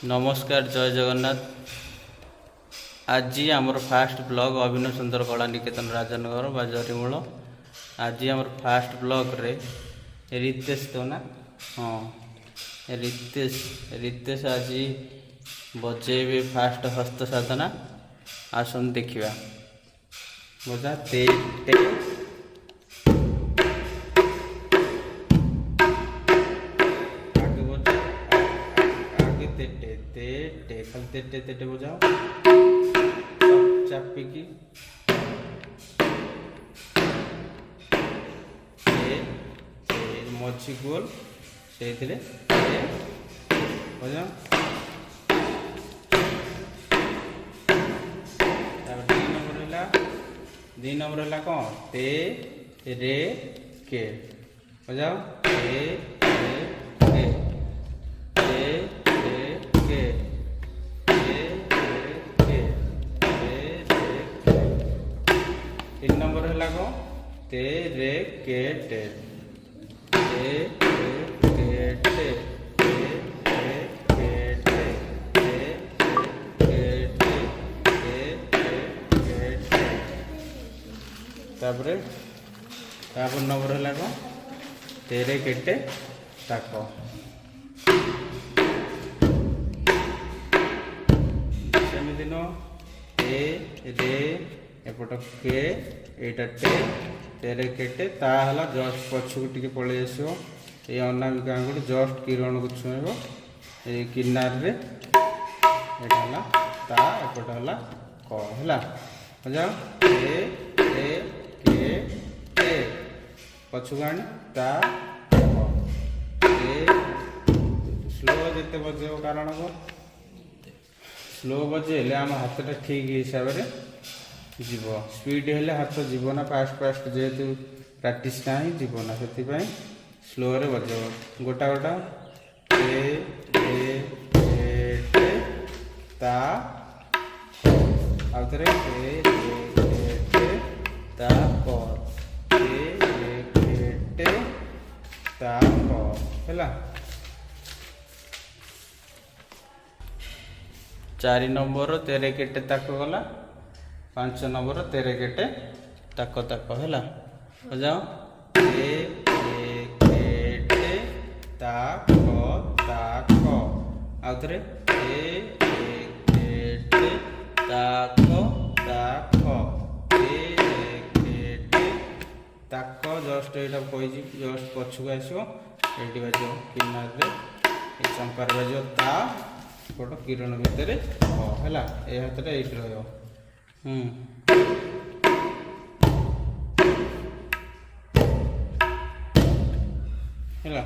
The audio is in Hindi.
नमस्कार जय जगन्नाथ। आज आमर फास्ट ब्लॉग अभिनव सुंदर कला निकेतन राजनगर बा जरीमूल। आज आमर फास्ट ब्लॉग रे रितेश तो ना हाँ रितेश आज बजेबे फास्ट हस्त साधना। आसन देखा बजा ते ते तेटे तेटे खाली तेटे तेटे बजाओ चापिकी मझी गोल से बजाओ। दी नंबर है कौन ते रे के बजाओ ते रे के तीन नंबर है कौन ते रे के टे ते रे के टे ते रे के टे ते रे के टे ते रे के टे। तापर नंबर है कौन तेरे केटे ताको सेमिदिन ते रे एपट के एटा टे तेरे केटे ताहला जस्ट पछकु टिके पळे आसो। ए अनामिका आंगुठी जस्ट किरण को छुएबो ए किनार रे एटा हला ता एपट हला क हला बजाओ ते रे के टे पछकु आनी ता ए स्लो जेते बजेबो कारण को स्लो बजेले आम हाथटा ठीक हिसाब से जीव स्पीड हेले हाथ जीव ना फास्ट फास्ट जेहेतु प्रैक्टिस ना ही जीव ना से स्लो रे बजेब गोटा गोटा ए ए टे ता आउ थे ए टे ता क ए टे ता क हैला। 4 नंबर तेरे केटे ताक गला 5 नंबर तेरे केटे ताक ताक हैला बजाओ ए केटे ताक आउ थे ए केटे ताक केटे ताक जस्ट यहाँ कही जस्ट पछक आसो ये बाज किनारे चंपार बाज ता पट किरण भितर है ये हाथ ये रहा